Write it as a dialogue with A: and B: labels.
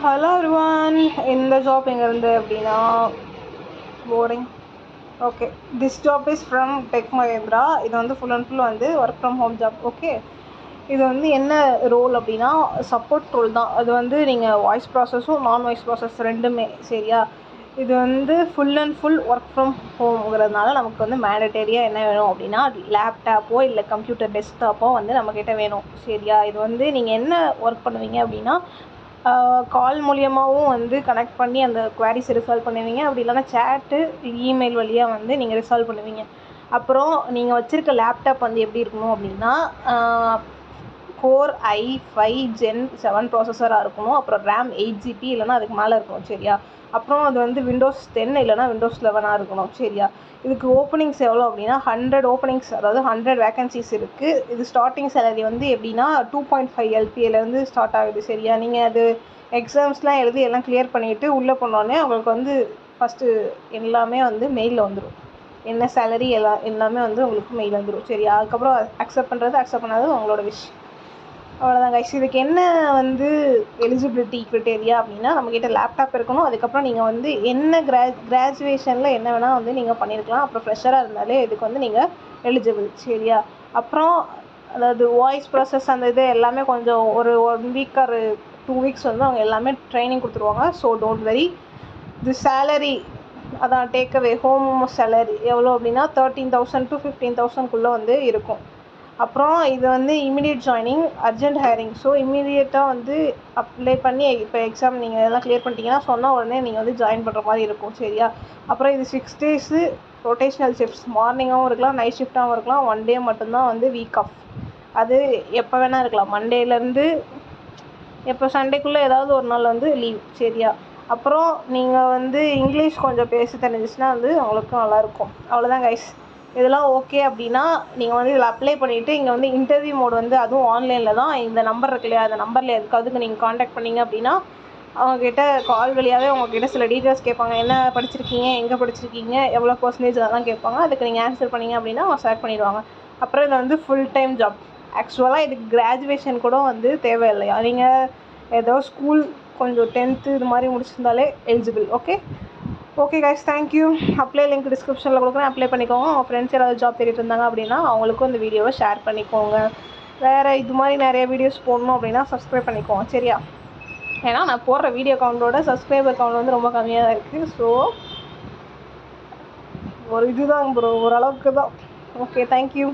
A: Hello everyone, இந்த job எங்கேருந்து அப்படின்னா boring. Okay, this job is from tech Mahindra. இது வந்து ஃபுல் அண்ட் ஃபுல் வந்து work from home job. Okay, இது வந்து என்ன ரோல் அப்படின்னா சப்போர்ட் ரோல் தான். அது வந்து நீங்கள் வாய்ஸ் ப்ராசஸும் நான் வாய்ஸ் ப்ராசஸ் ரெண்டுமே. சரியா, இது வந்து full and full work from ஹோம்ங்கிறதுனால நமக்கு வந்து மேண்டட்டரியாக என்ன வேணும் அப்படின்னா லேப்டாப்போ இல்லை கம்ப்யூட்டர் டெஸ்க்டாப்போ வந்து நம்மக்கிட்ட வேணும். சரியா, இது வந்து நீங்கள் என்ன ஒர்க் பண்ணுவீங்க அப்படின்னா கால் மூலியமாகவும் வந்து கனெக்ட் பண்ணி அந்த குவாரிஸை ரிசால்வ் பண்ணுவீங்க. அப்படி இல்லைனா சேட்டு இமெயில் வழியாக வந்து நீங்கள் ரிசால்வ் பண்ணுவீங்க. அப்புறம் நீங்கள் வச்சுருக்க லேப்டாப் வந்து எப்படி இருக்கணும் அப்படின்னா Core i5 Gen 7 ப்ராசஸராக இருக்கணும். அப்புறம் ரேம் 8GB இல்லைனா அதுக்கு மேலே இருக்கணும். சரியா, அப்புறம் அது வந்து Windows 10 இல்லைனா Windows 11 இருக்கணும். சரியா, இதுக்கு ஓப்பனிங்ஸ் எவ்வளோ அப்படின்னா 100 ஓப்பனிங்ஸ், அதாவது 100 வேகன்சிஸ் இருக்குது. இது ஸ்டார்டிங் சேலரி வந்து எப்படின்னா 2.5 LPAலேருந்து ஸ்டார்ட் ஆகுது. சரியா, நீங்கள் அது எக்ஸாம்ஸ்லாம் எழுதி எல்லாம் கிளியர் பண்ணிவிட்டு உள்ளே போனோடனே உங்களுக்கு வந்து ஃபஸ்ட்டு எல்லாமே வந்து மெயிலில் வந்துடும். என்ன சேலரி எல்லாமே வந்து உங்களுக்கு மெயில் வந்துடும். சரியா, அதுக்கப்புறம் அக்செப்ட் பண்ணாதது உங்களோட விஷ். அவ்வளோதான் கைஸ். இதுக்கு என்ன வந்து எலிஜிபிலிட்டி க்ரிட்டேரியா அப்படின்னா நம்மக்கிட்ட லேப்டாப் இருக்கணும். அதுக்கப்புறம் நீங்கள் வந்து என்ன கிராஜுவேஷனில் என்ன வேணால் வந்து நீங்கள் பண்ணியிருக்கலாம். அப்புறம் ஃப்ரெஷராக இருந்தாலே இதுக்கு வந்து நீங்கள் எலிஜிபிள். சரியா, அப்புறம் அதாவது வாய்ஸ் ப்ராசஸ் அந்த இது எல்லாமே கொஞ்சம் ஒரு 1 வீக் ஒரு 2 வீக்ஸ் வந்து அவங்க எல்லாமே ட்ரைனிங் கொடுத்துருவாங்க. So don't worry. இது சேலரி அதான் டேக்அவே ஹோம் சேலரி எவ்வளோ அப்படின்னா 13,000 to 15,000 வந்து இருக்கும். அப்புறம் இது வந்து immediate joining, urgent hiring. So இமீடியட்டாக வந்து அப்ளை பண்ணி இப்போ எக்ஸாம் நீங்கள் எல்லாம் கிளியர் பண்ணிட்டீங்கன்னா சொன்னால் உடனே நீங்கள் வந்து ஜாயின் பண்ணுற மாதிரி இருக்கும். சரியா, அப்புறம் இது 6 days ரொட்டேஷ்னல் ஷிஃப்ட்ஸ், மார்னிங்காகவும் இருக்கலாம், நைட் ஷிஃப்ட்டாகவும் இருக்கலாம். 1 day மட்டும்தான் வந்து வீக் ஆஃப். அது எப்போ வேணால் இருக்கலாம், மண்டேலேருந்து எப்போ சண்டேக்குள்ளே ஏதாவது ஒரு நாள் வந்து லீவ். சரியா, அப்புறம் நீங்கள் வந்து இங்கிலீஷ் கொஞ்சம் பேச தெரிஞ்சிச்சுன்னா வந்து அவங்களுக்கும் நல்லாயிருக்கும். அவ்வளோதான் கைஸ். இதெல்லாம் ஓகே அப்படின்னா நீங்கள் வந்து இதில் அப்ளை பண்ணிவிட்டு இங்கே வந்து இன்டர்வியூ மோட் வந்து அதுவும் ஆன்லைனில் தான். இந்த நம்பர் இருக்கு இல்லையா, அந்த நம்பரில் எதுக்காவது நீங்கள் காண்டாக்ட் பண்ணிங்க அப்படின்னா அவங்கக்கிட்ட கால் வழியாகவே உங்கள்கிட்ட சில டீட்டெயில்ஸ் கேட்பாங்க. என்ன படிச்சிருக்கீங்க, எங்கே படிச்சிருக்கீங்க, எவ்வளோ பர்சன்டேஜ் அதெல்லாம் கேட்பாங்க. அதுக்கு நீங்கள் ஆன்சர் பண்ணிங்க அப்படின்னா அவங்க செலக்ட் பண்ணிடுவாங்க. அப்புறம் இது வந்து ஃபுல் டைம் ஜாப். ஆக்சுவலாக இதுக்கு கிராஜுவேஷன் கூட வந்து தேவையில்லையா, நீங்கள் ஏதோ ஸ்கூல் கொஞ்சம் 10th இது மாதிரி முடிச்சிருந்தாலே eligible. Okay guys, thank you. Apply link டிஸ்கிரிப்ஷனில் கொடுக்குறேன், அப்ளை பண்ணிக்கோங்க. உங்கள் ஃப்ரெண்ட்ஸ் யாராவது ஜாப் தேடிட்டு இருந்தாங்க அப்படின்னா அவங்களுக்கும் இந்த வீடியோவை ஷேர் பண்ணிக்கோங்க. வேறு இது மாதிரி நிறைய வீடியோஸ் போடணும் அப்படின்னா சப்ஸ்கிரைப் பண்ணிக்கோங்க. சரியா, ஏன்னா நான் போடுற வீடியோ கவுண்டோட சப்ஸ்கிரைபர் கவுண்ட் வந்து ரொம்ப கம்மியாக தான் இருக்குது. ஸோ ஒரு இதுதான் ப்ரோ, ஓரளவுக்கு தான். Okay, thank you.